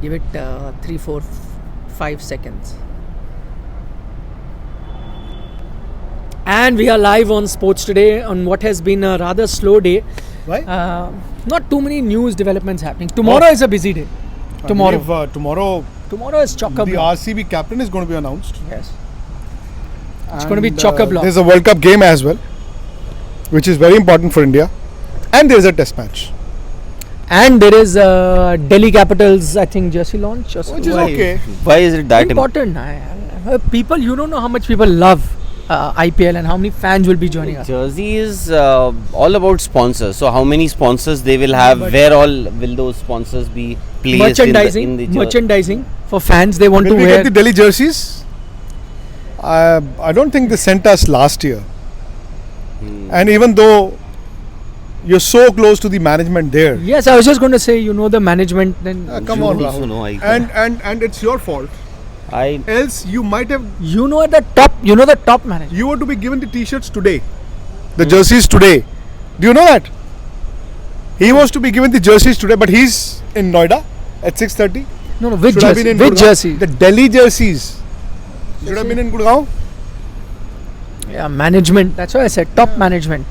Give it 3, 4, 5 seconds. And we are live on Sports Today on what has been a rather slow day. Why? Not too many news developments happening. Tomorrow is a busy day. Tomorrow is chocker the block. RCB captain is going to be announced. Yes. It's going to be chocker block. There's a World Cup game as well, which is very important for India. And there's a test match. And there is Delhi Capitals, I think, jersey launch. Or Which is okay. Why is it that important? People, you don't know how much people love IPL and how many fans will be joining us. Jersey is all about sponsors. So how many sponsors they will have? Where all will those sponsors be placed? Merchandising for fans. They want Will to we wear get the Delhi jerseys? I don't think they sent us last year. And even though you're so close to the management there. Yes, I was just going to say, the management. Then come on, Rahul. And it's your fault. Else you might have. The top manager. You were to be given the t-shirts today, the jerseys today. Do you know that? He was to be given the jerseys today, but he's in Noida at 6:30. No, which jersey? The Delhi jerseys. Should have been in Gurgaon. Yeah, management. That's why I said top management.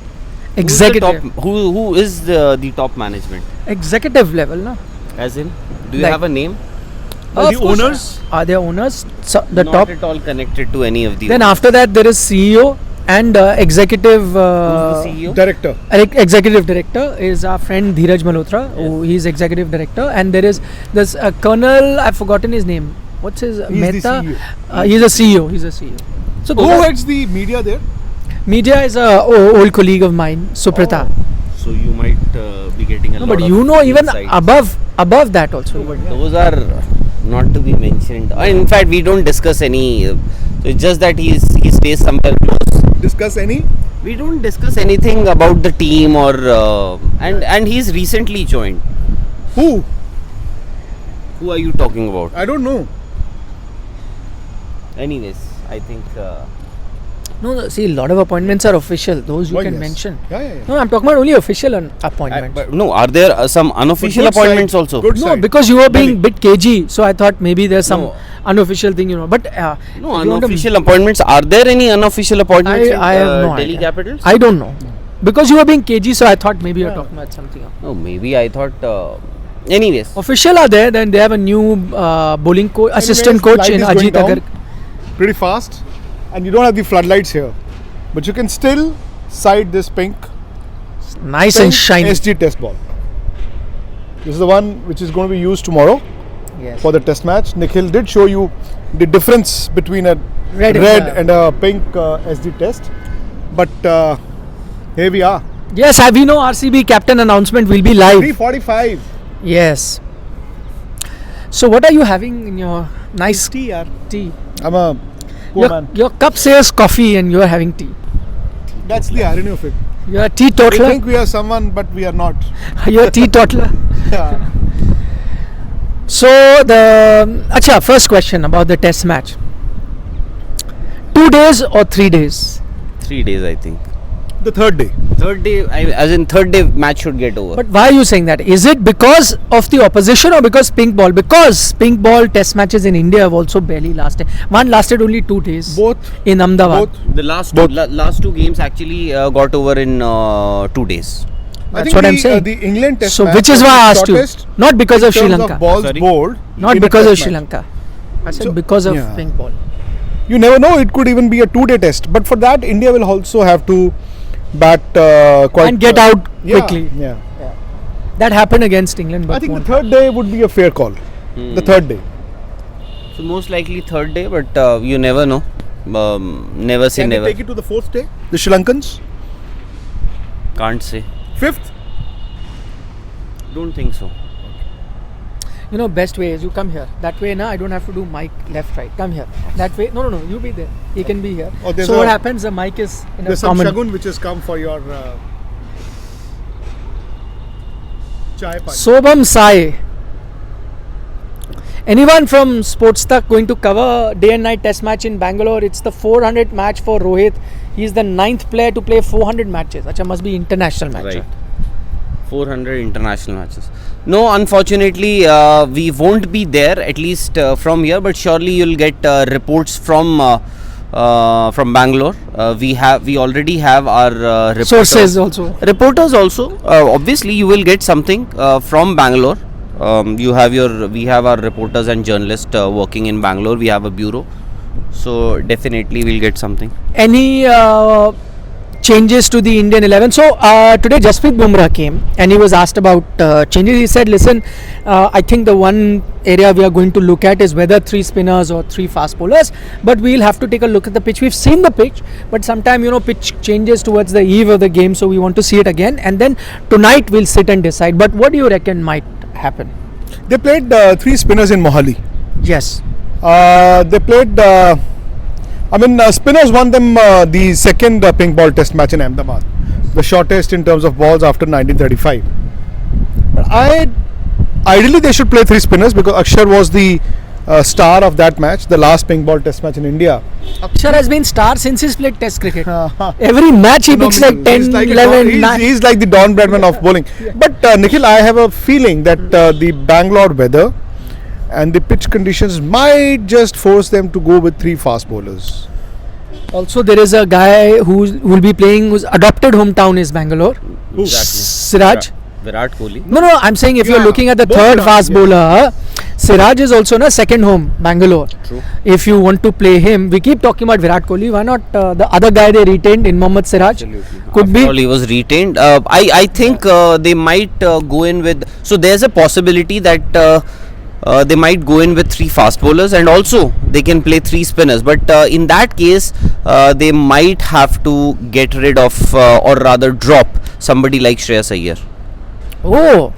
Executive. Who is the top management? Executive level, no? As in, do you have a name? The owners? Are there owners? So the Not top. at all connected to any of these. Then after that there is CEO and executive. Who's the CEO? Director. Executive director is our friend Dheeraj Malhotra. Yes. He's executive director, and there's Colonel. I've forgotten his name. What's his Mehta? He's a CEO. So who heads the media there? Media is a old colleague of mine, Suprita. So you might be getting a lot but of even insights. above that also. But those are not to be mentioned. In fact, we don't discuss any. So it's just that he stays somewhere close. Discuss any? We don't discuss anything about the team or and he's recently joined. Who? Who are you talking about? I don't know. Anyways, I think. No, see, a lot of appointments are official. Those you can mention. Yeah. No, I'm talking about only official appointments. But no, are there some unofficial appointments also? Because you were being a bit cagey, so I thought maybe there's some unofficial thing, But no, unofficial appointments. Are there any unofficial appointments I have no Delhi idea. Capitals? I don't know. Because you were being cagey, so I thought maybe you're talking about something else. No, maybe I thought. Anyways. Official are there, then they have a new bowling assistant coach in AajTak. Pretty fast. And you don't have the floodlights here, but you can still sight this pink and shiny SG test ball. This is the one which is going to be used tomorrow for the test match. Nikhil did show you the difference between a red and a pink SG test, but here we are. Yes, we know RCB captain announcement will be live. 3:45. Yes. So what are you having in your nice tea? Tea. I'm a your cup says coffee and you are having tea. That's the irony of it. You are a teetotaler. We think we are someone, but we are not. You are a teetotaler. Yeah. So first question about the test match. 2 days or 3 days? 3 days, I think. The third day. Third day match should get over. But why are you saying that? Is it because of the opposition or because pink ball? Because pink ball test matches in India have also barely lasted. One lasted only 2 days. Both. In Ahmedabad. Both. The last two games actually got over in 2 days. That's what I'm saying. The England test so match which is why I asked you. Not because of Sri Lanka. Balls bowled. Not because of Sri Lanka. I said because of pink ball. You never know. It could even be a 2-day test. But for that, India will also have to bat quite and get out quickly. Yeah. That happened against England. But I think the third day would be a fair call. The third day. So most likely third day, but you never know. Never say never. Can they take it to the fourth day? The Sri Lankans? Can't say. Fifth? Don't think so. Best way is you come here. That way, I don't have to do mic left, right. Come here. That way, no, you be there. He can be here. So what happens? The mic is in there's a common. There's some shagun which has come for your chai party. Sobham Sai. Anyone from AajTak going to cover day and night test match in Bangalore? It's the 400th match for Rohit. He's the 9th player to play 400 matches. Acha, must be international match. Right. 400 international matches. No, unfortunately, we won't be there, at least from here. But surely you'll get reports from Bangalore. We already have our Sources also. Reporters also. Obviously, you will get something from Bangalore. We have our reporters and journalists working in Bangalore. We have a bureau, so definitely we'll get something. Any changes to the Indian 11? So today Jasprit Bumrah came and he was asked about changes. He said, listen, I think the one area we are going to look at is whether 3 spinners or 3 fast bowlers, but we'll have to take a look at the pitch. We've seen the pitch, but sometime pitch changes towards the eve of the game, so we want to see it again, and then tonight we'll sit and decide. But what do you reckon might happen? They played 3 spinners in Mohali. Yes. They played spinners won them the second pink ball test match in Ahmedabad, the shortest in terms of balls after 1935. But ideally they should play 3 spinners because Akshar was the star of that match, the last pink ball test match in India. Akshar has been star since he's played test cricket. Every match he picks like 10, 11, 9. He's like the Don Bradman of bowling. But Nikhil, I have a feeling that the Bangalore weather and the pitch conditions might just force them to go with 3 fast bowlers. Also, there is a guy who will be playing, whose adopted hometown is Bangalore. Exactly. Siraj. Virat Kohli. No, I'm saying if you're looking at the both third are, fast bowler, Siraj is also na second home, Bangalore. True. If you want to play him, we keep talking about Virat Kohli. Why not the other guy they retained in Mohammad Siraj? Absolutely. Could After be. all, he was retained. I think they might go in with. So there's a possibility that they might go in with 3 fast bowlers, and also they can play 3 spinners. But in that case, they might have to get rid of or rather drop somebody like Shreyas Iyer. Oh.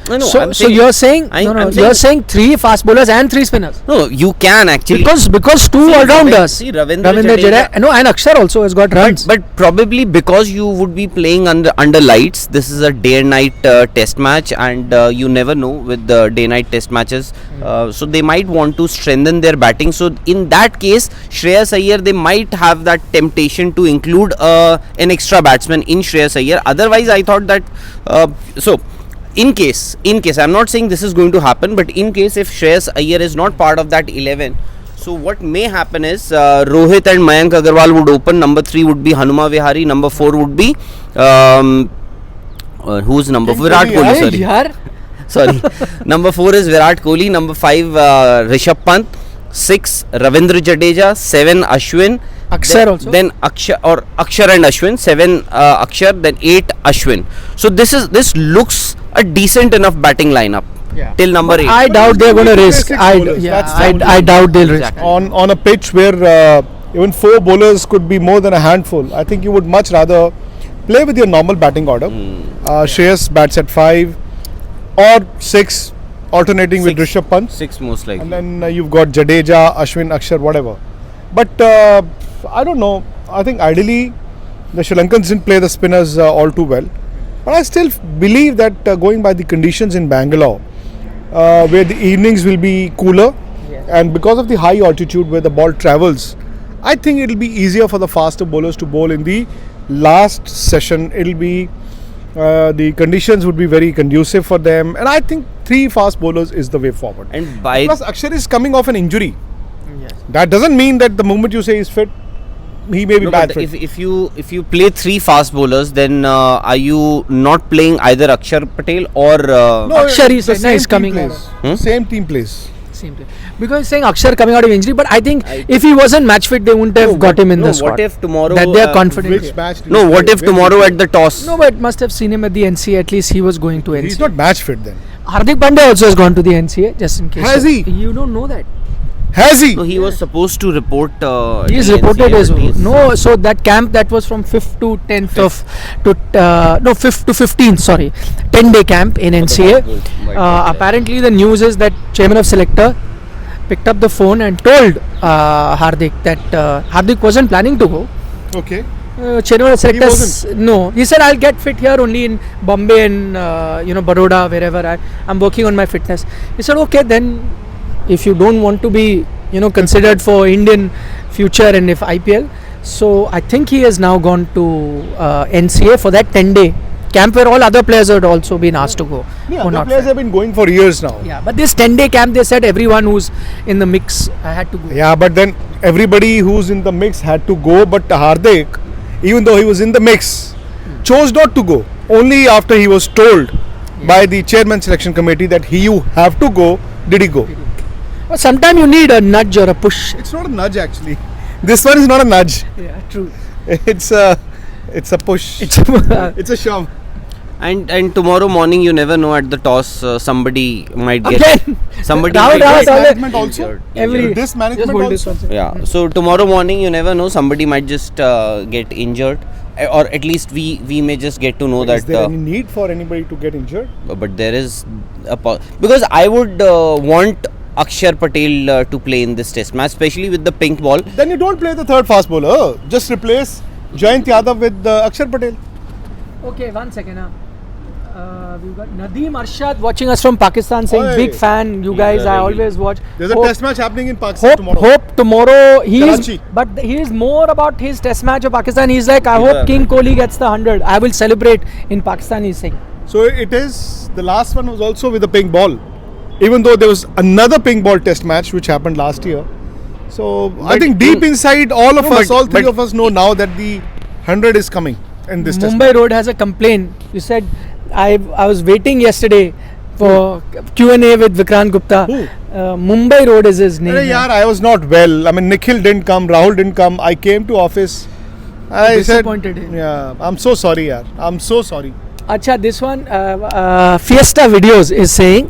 No, So you're saying you're saying 3 fast bowlers and 3 spinners. No, you can actually Because 2 all-rounders. See, Ravindra Jadeja. No, and Akshar also has got runs. But probably because you would be playing under lights, this is a day and night test match, and you never know with the day-night test matches. So they might want to strengthen their batting. So in that case, Shreyas Iyer, they might have that temptation to include an extra batsman in Shreyas Iyer. Otherwise, I thought that in case, I'm not saying this is going to happen, but in case if Shreyas Iyer is not part of that 11, so what may happen is Rohit and Mayank Agarwal would open. Number 3 would be Hanuma Vihari. Number 4 would be who's number? Virat Kohli. Sorry. Number 4 is Virat Kohli. Number 5 Rishabh Pant. 6 Ravindra Jadeja. 7 Ashwin. Akshar also. Then Akshar and Ashwin. 7 Akshar. Then 8 Ashwin. So this looks a decent enough batting lineup till number 8. I doubt they're going to risk. I doubt they'll risk. On a pitch where even 4 bowlers could be more than a handful, I think you would much rather play with your normal batting order. Shreyas bats at 5 or 6, alternating with Rishabh Pant. 6 most likely. And then you've got Jadeja, Ashwin, Akshar, whatever. But I don't know. I think ideally the Sri Lankans didn't play the spinners all too well. But I still believe that going by the conditions in Bangalore, where the evenings will be cooler, and because of the high altitude where the ball travels, I think it will be easier for the faster bowlers to bowl in the last session. It will be the conditions would be very conducive for them, and I think 3 fast bowlers is the way forward. And plus Akshar is coming off an injury. That doesn't mean that the moment you say he's fit, he may be bad fit. If you play 3 fast bowlers, then are you not playing either Akshar Patel or Akshar is coming. Same team plays. Because he's saying Akshar coming out of injury, but I think if he wasn't match fit, they wouldn't have got him in the squad. What if tomorrow that they are confident? What if tomorrow at the toss? No, but must have seen him at the NCA. At least he was going to NCA. He's not match fit then. Hardik Pandya also has gone to the NCA, just in case. Has he? You don't know that. Has he? No, he was supposed to report. He is reported as well. No, so that camp that was from 5th to 10th of 5th to 15th. Sorry, 10-day camp in NCA. Apparently, the news is that chairman of selector picked up the phone and told Hardik that Hardik wasn't planning to go. Okay. Chairman of selector. No, he said I'll get fit here only in Bombay and Baroda, wherever I'm working on my fitness. He said okay, then if you don't want to be considered for Indian future and if IPL, so I think he has now gone to NCA for that 10-day camp where all other players had also been asked to go. Yeah, Oh, the not players fair. have been going for years now. Yeah, but this 10-day camp, they said everyone who's in the mix had to go. Yeah, but then everybody who's in the mix had to go, but Hardik, even though he was in the mix, chose not to go. Only after he was told by the chairman selection committee that you have to go, did he go. But sometimes you need a nudge or a push. It's not a nudge actually. This one is not a nudge. Yeah, true. It's a push. It's a shove. And tomorrow morning, you never know, at the toss somebody might get Again. somebody Rahul, might Rahul, get Rahul. Management also. injured. Every This management just hold this also. one. Yeah. So tomorrow morning, you never know, somebody might just get injured, or at least we may just get to know Is that. there any need for anybody to get injured? But there is because I would want Akshar Patel to play in this test match, especially with the pink ball. Then you don't play the third fast bowler. Just replace Jayant Yadav with Akshar Patel. Okay, 1 second. We've got Nadeem Arshad watching us from Pakistan saying, Oi. big fan, you He's guys, a I really- always watch. There's a Hope- test match happening in Pakistan tomorrow. Hope tomorrow Karachi. but he is more about his test match of Pakistan. He's like, I Yeah. hope King Kohli gets the 100. I will celebrate in Pakistan, he's saying. So it is, the last one was also with a pink ball. Even though there was another pink ball test match which happened last year. So I But think deep in- inside all of No, us, but- all three but- of us know now that the 100 is coming in this test Mumbai match. Road has a complaint. You said, I was waiting yesterday for Q&A with Vikrant Gupta. Who? Mumbai Road is his name. Arey yaar, I was not well. I mean, Nikhil didn't come, Rahul didn't come. I came to office. I said, Disappointed him. yeah, I'm so sorry, yaar. I'm so sorry. Acha, this one, Fiesta Videos is saying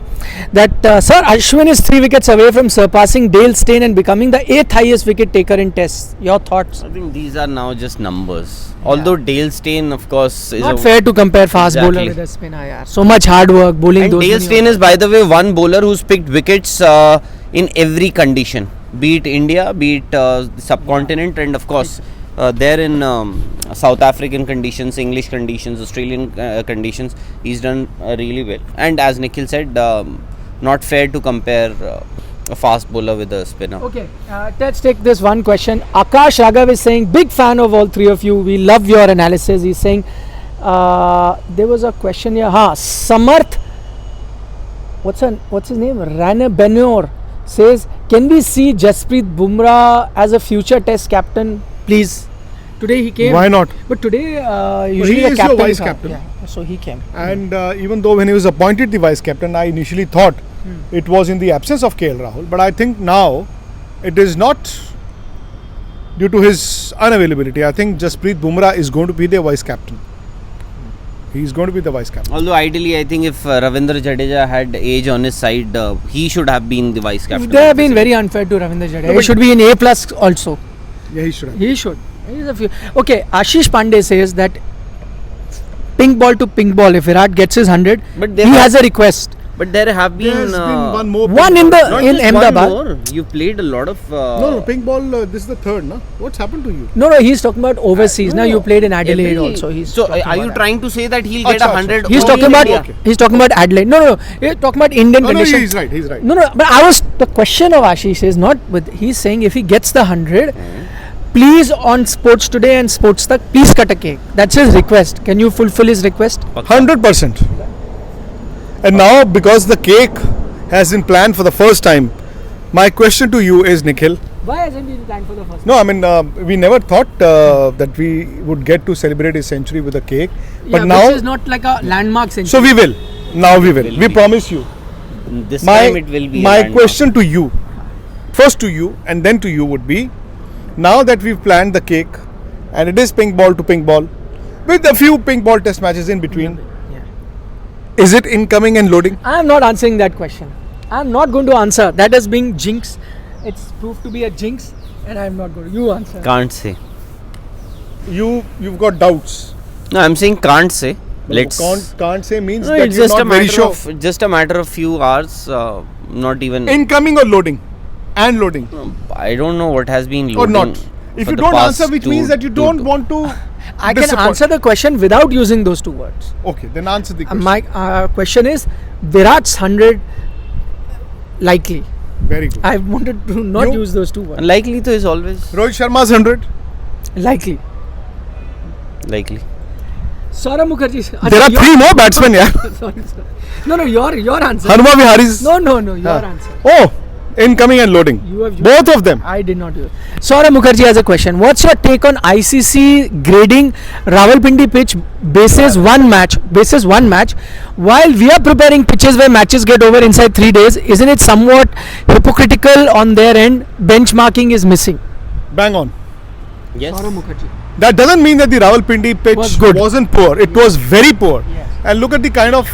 that Sir Ashwin is 3 wickets away from surpassing Dale Steyn and becoming the 8th highest wicket taker in tests. Your thoughts? I think these are now just numbers. Although Dale Steyn, of course, is Not fair to compare fast bowler Exactly. with a spinner. Yaar. So much hard work bowling And those. Dale many Steyn is, by the way, one bowler who's picked wickets in every condition, be it India, be it subcontinent, and of course there in South African conditions, English conditions, Australian conditions, he's done really well. And as Nikhil said, not fair to compare a fast bowler with a spinner. Okay, let's take this one question. Akash Raghav is saying, big fan of all three of you. We love your analysis. He's saying, there was a question here. Samarth, what's his name? Rana Benor says, can we see Jasprit Bumrah as a future test captain, please? Today he came. Why not? But today, usually he the is your captain vice is out. captain. Yeah, so he came. And even though when he was appointed the vice captain, I initially thought it was in the absence of KL Rahul. But I think now it is not due to his unavailability. I think Jasprit Bumrah is going to be the vice captain. He is going to be the vice captain. Although ideally, I think if Ravindra Jadeja had age on his side, he should have been the vice captain. They have been very unfair to Ravindra Jadeja. No, He but- should be in A plus also. Yeah, he should have. He should. He's a few. Okay, Ashish Pandey says that pink ball to pink ball. If Virat gets his 100, But he there has a request. But there have been, There's been one more. One pink in ball. the not in just one Ahmedabad. more. You played a lot of. No, pink ball. This is the third, no? What's happened to you? No, he's talking about overseas. Now you played in Adelaide every- also. He's So talking are you about that. trying to say that he'll get Acha, 100? He's only talking in about India? Okay. he's talking about Adelaide. No, he's talking about Indian No, conditions. he's right. He's right. No, but I was the question of Ashish is not with. He's saying if he gets the 100, please on Sports Today and Sports Tak, please cut a cake. That's his request. Can you fulfill his request? 100%. And now, because the cake has been planned for the first time, my question to you is, Nikhil. Why hasn't he planned for the first? No, I mean, we never thought that we would get to celebrate his century with a cake. But now, which is not like a landmark century. so we will. Now we will. Will We be. promise you. This My, time it will be. a my landmark. question to you, first to you and then to you would be, now that we've planned the cake and it is pink ball to pink ball with a few pink ball test matches in between, is it incoming and loading? I am not answering that question. I am not going to answer. That is being jinx. It's proved to be a jinx, and I am not going to. You answer. Can't say. You've got doubts. No, I'm saying can't say. Let's. Can't say means No, that it's you're just not a very matter sure. of just a matter of few hours. Not even. Incoming or loading? And loading I don't know what has been or loading not? If for you the don't past answer, which two- means that you two- don't two- want to. I can disappoint. answer the question without using those two words. Okay, then answer the question. My question is Virat's 100 likely. Very good. I wanted to not You- use those two words. Likely to is always Rohit Sharma's 100. Likely. likely. Saurabh Mukherjee. There are 3 more batsmen, yeah. Sorry, sir. No, your answer. Hanuma Vihari's. No, your answer. Oh, incoming and loading. You have Both of them. I did not do it. Saurabh Mukherjee has a question. What's your take on ICC grading Rawalpindi pitch basis one match? While we are preparing pitches where matches get over inside 3 days, isn't it somewhat hypocritical on their end? Benchmarking is missing. Bang on. Yes. Saurabh Mukherjee. That doesn't mean that the Rawalpindi pitch Was good. wasn't poor. It was very poor. Yes. And look at the kind of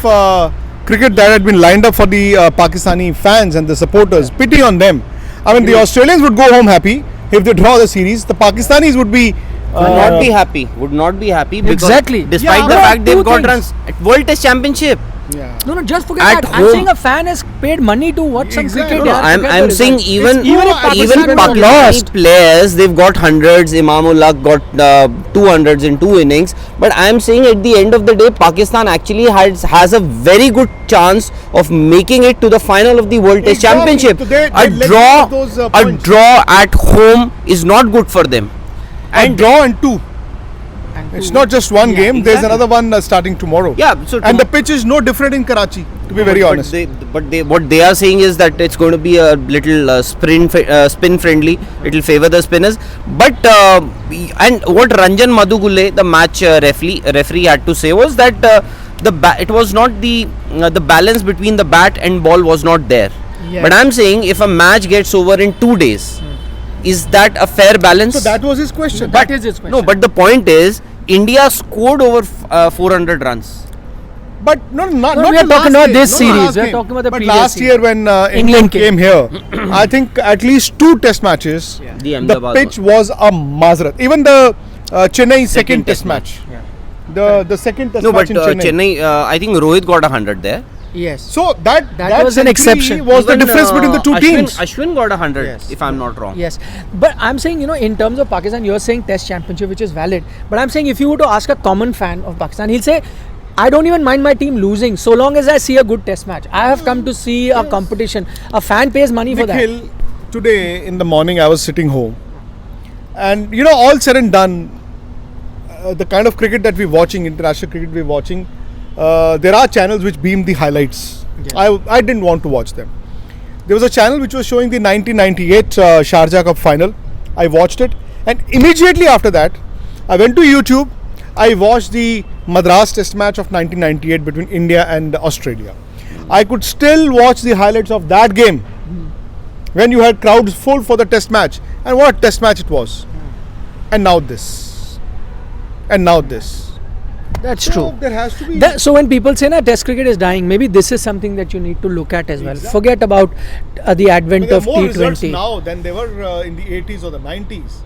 cricket that had been lined up for the Pakistani fans and the supporters. Pity on them. I mean, the Australians would go home happy if they draw the series. The Pakistanis would be Would not be happy because Exactly. despite Yeah, the there are fact they've two got things. runs at World Test Championship. Yeah. No, just forget At that. I'm home. saying a fan has paid money to watch some Exactly. cricket. No, yeah, I'm forget the saying results. even Even if Pakistan were Pakistani lost. players, they've got hundreds. Imamullah got 200s in 2 innings. But I'm saying at the end of the day, Pakistan actually has a very good chance of making it to the final of the World Test Exactly. Championship. So they A let draw, go of those, a points. draw at home is not good for them. And draw and 2. It's not just one Yeah, game. There's exactly. another one starting tomorrow. Yeah, so And the pitch is no different in Karachi, to be very honest. What they are saying is that it's going to be a little spin friendly. It will favor the spinners. But and what Ranjan Madhugulle, the match referee had to say was that it was not the balance between the bat and ball was not there. Yeah. But I'm saying if a match gets over in 2 days, is that a fair balance? So that was his question. That is his question. No, but the point is India scored over 400 runs. But not we are the talking last about game, this not series. last We are game. talking about the But previous last series. year when England came here, I think at least 2 test matches, The the Ahmedabad pitch was a Mazrat. Even the Chennai second test test match. The second test No, match but in Chennai. Chennai, I think Rohit got 100 there. Yes. So that was an century exception. Was Even, the difference between the two teams? Ashwin got 100, Yes. if I'm not wrong. Yes, but I'm saying, in terms of Pakistan, you're saying Test Championship, which is valid. But I'm saying if you were to ask a common fan of Pakistan, he'll say, I don't even mind my team losing so long as I see a good Test match. I have come to see a competition. A fan pays money for that. Nikhil, today in the morning I was sitting home, and all said and done, the kind of cricket that we're watching, international cricket we're watching, there are channels which beam the highlights. I didn't want to watch them. There was a channel which was showing the 1998 Sharjah Cup final. I watched it, and immediately after that, I went to YouTube. I watched the Madras Test match of 1998 between India and Australia. I could still watch the highlights of that game when you had crowds full for the Test match, and what a Test match it was. And now this, and now this. That's So true. there has to be. So when people say Test cricket is dying, maybe this is something that you need to look at as well. Exactly. Forget about the advent There are of more results T20. now than they were in the 80s or the 90s.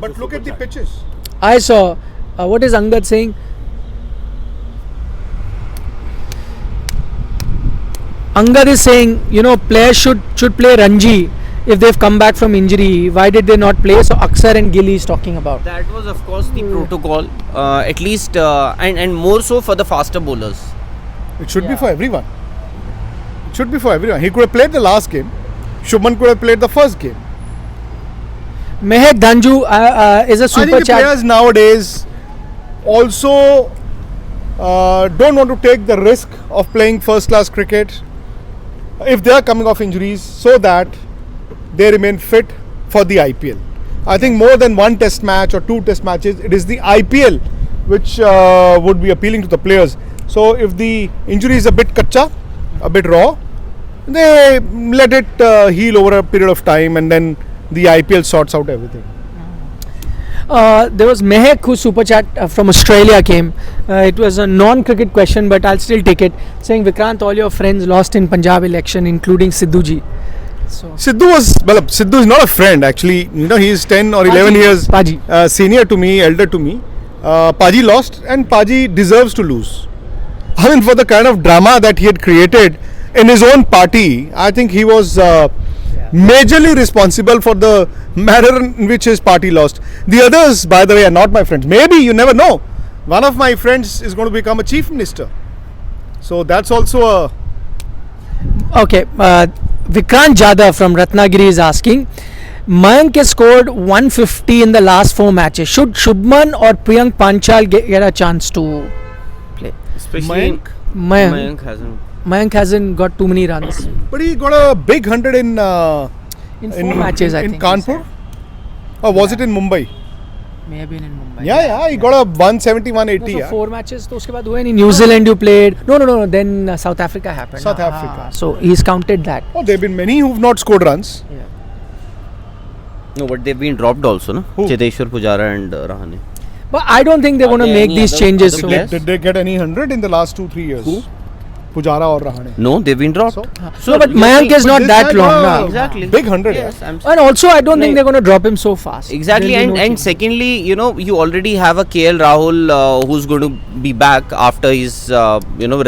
But look at the pitches. I saw, what is Angad saying? Angad is saying, players should play Ranji if they've come back from injury. Why did they not play? So Aksar and Gilly is talking about. That was, of course, the protocol, at least, and more so for the faster bowlers. It should be Yeah. for everyone. It should be for everyone. He could have played the last game. Shubman could have played the first game. Mehek Dhanju is a I super think the chat. players nowadays also don't want to take the risk of playing first class cricket if they are coming off injuries, so that they remain fit for the IPL. I think more than one test match or 2 test matches, it is the IPL which would be appealing to the players. So if the injury is a bit kacha, a bit raw, they let it heal over a period of time, and then the IPL sorts out everything. There was Mehek whose super chat from Australia came. It was a non-cricket question, but I'll still take it. Saying, Vikrant, all your friends lost in Punjab election, including Sidhu ji. So Sidhu is not a friend actually. He is 10 or 11 years Paji. senior to me, elder to me. Paji lost, and Paji deserves to lose. I mean, for the kind of drama that he had created in his own party, I think he was majorly responsible for the manner in which his party lost. The others, by the way, are not my friends. Maybe, you never know. One of my friends is going to become a chief minister. So that's also a... Okay, Vikrant Jadhav from Ratnagiri is asking, Mayank has scored 150 in the last 4 matches. Should Shubman or Priyank Panchal get a chance to Especially Mayank hasn't got too many runs. But he got a big 100 in 4 matches, I in think. Kanpur. Or was it in Mumbai? May have been in Mumbai. Yeah, he got a 170, 180. So yeah. 4 matches. तो उसके बाद हुए नहीं. New Zealand you played. No. Then South Africa happened. South Africa. So he's counted that. Oh, there have been many who've not scored runs. Yeah. No, but they've been dropped also, no? Who? Chiteshwar Pujara and Rahane. But I don't think they're Are going to there make any these other- changes. other So players? Did they get any 100 in the last 2-3 years? Who? Pujara or Rahane. No, they've been dropped. So? No, but Mayank is not This that guy long. got Now. a Exactly. Big 100. Yes, yeah. I'm And also, I don't think Right. they're going to drop him so fast. Exactly, There'll be no and change. secondly, you already have a KL Rahul who's going to be back after he's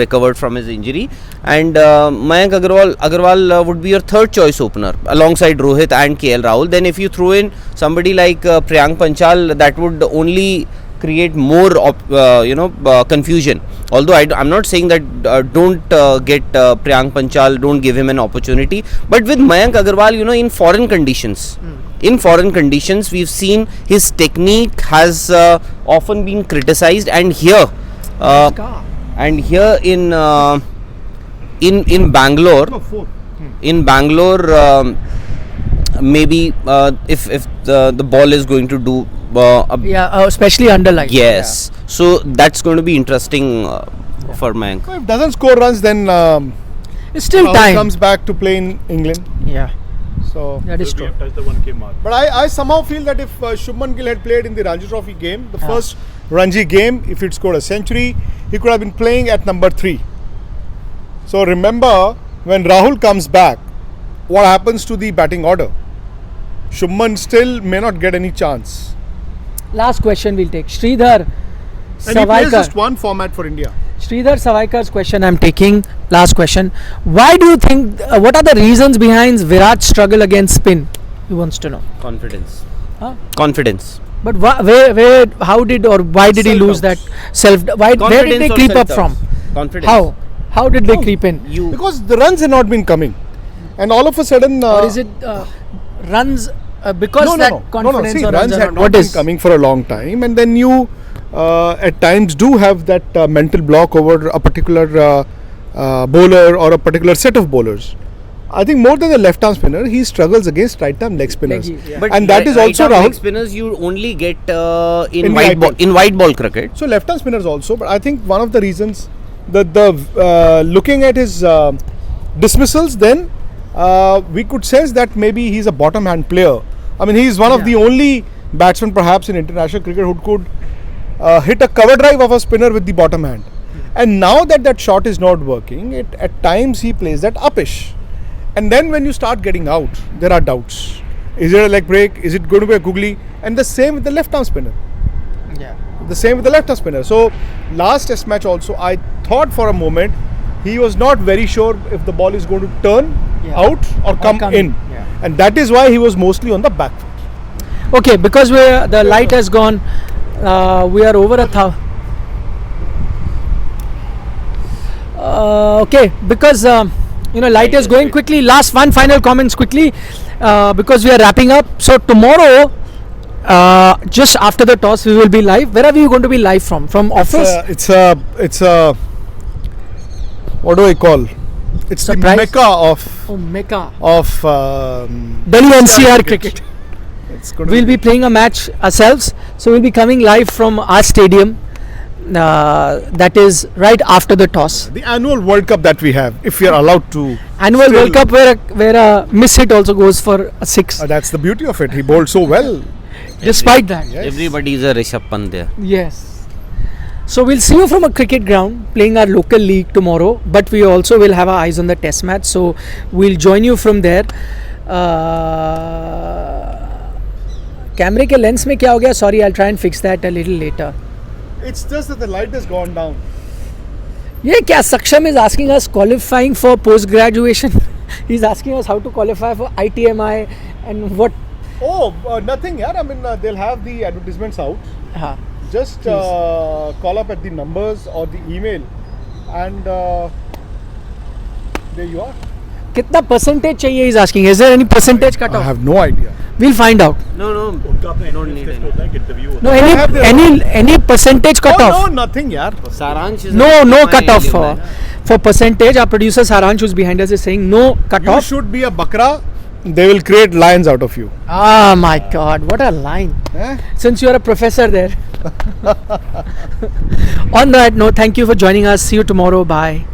recovered from his injury, and Mayank Agarwal would be your third choice opener alongside Rohit and KL Rahul. Then if you throw in somebody like Priyank Panchal, that would only create more confusion. Although I'm not saying that don't get Priyank Panchal, don't give him an opportunity, but with Mayank Agarwal, in foreign conditions, we've seen his technique has often been criticized, and here in Bangalore, maybe if the ball is going to do especially under light. yes, so that's going to be interesting for Mayank. So if doesn't score runs, then It's still Rahul time. comes back to play in England. Yeah, So, that is We true. have touched the 1K mark. but I somehow feel that if Shubman Gill had played in the Ranji Trophy game, the first Ranji game, if he'd scored a century, he could have been playing at number 3. So remember, when Rahul comes back, what happens to the batting order? Shubman still may not get any chance. Last question we'll take. Sridhar And he plays Savaikar. just one format for India. Sridhar Savaikar's question I'm taking. Last question. Why do you think, what are the reasons behind Virat's struggle against spin? He wants to know. Confidence. Huh? Confidence. But where, how did or why did he lose that self? Where did they Confidence or creep up self-doubt? from? Confidence. How did they creep in? Because the runs had not been coming. And all of a sudden... Or is it runs because that confidence See, or runs are had not- not been coming for a long time, and then you at times do have that mental block over a particular bowler or a particular set of bowlers. I think more than the left-arm spinner, he struggles against right-arm leg spinners. Leggy, yeah. But And that is also right-arm leg Rahul. spinners you only get in In white white ball, in white ball cricket. So left-arm spinners also, but I think one of the reasons that looking at his dismissals, then we could sense that maybe he's a bottom-hand player. I mean, he is one of the only batsmen perhaps in international cricket who could hit a cover drive of a spinner with the bottom hand. And now that shot is not working, at times he plays that uppish. And then when you start getting out, there are doubts. Is it a leg break? Is it going to be a googly? And the same with the left-arm spinner. Yeah. The same with the left-arm spinner. So last test match also, I thought for a moment he was not very sure if the ball is going to turn out or come in. Yeah. And that is why he was mostly on the back foot. Okay, because the light has gone, we are over 1,000. Okay, because light is going quickly. Last one final comments quickly, because we are wrapping up. So tomorrow, just after the toss, we will be live. Where are we going to be live from? From office? It's a what do I call? It's the Surprise? mecca of Mecca. Delhi NCR cricket. It's going to We'll be playing a match ourselves, so we'll be coming live from our stadium. That is right after the toss. the annual World Cup that we have, if we are allowed to. Annual still- World Cup where a miss hit also goes for a 6. That's the beauty of it. He bowled so well. Despite that. Yes. Everybody is a Rishabh Pant there. Yes. So we'll see you from a cricket ground playing our local league tomorrow, but we also will have our eyes on the test match, so we'll join you from there. कैमरे के lens में क्या हो गया? Sorry, I'll try and fix that a little later. It's just that the light has gone down. ये क्या? Saksham is asking us qualifying for post graduation. He's asking us how to qualify for ITMI and what. Oh, nothing, yeah. I mean, they'll have the advertisements out. हाँ. Just call up at the numbers or the email, and there you are. कितना percentage चाहिए? He's asking. Is there any percentage cut I off? have no idea. We'll find out. No, don't need any. No, have the- any percentage cut off? No, nothing, yaar. Saransh is No cut off limit. for percentage. Our producer Saransh, who's behind us, is saying no cut You off. should be a bakra. They will create lions out of you. Ah, my God, what a line! Eh? Since you are a professor there. On that note, thank you for joining us. See you tomorrow. Bye.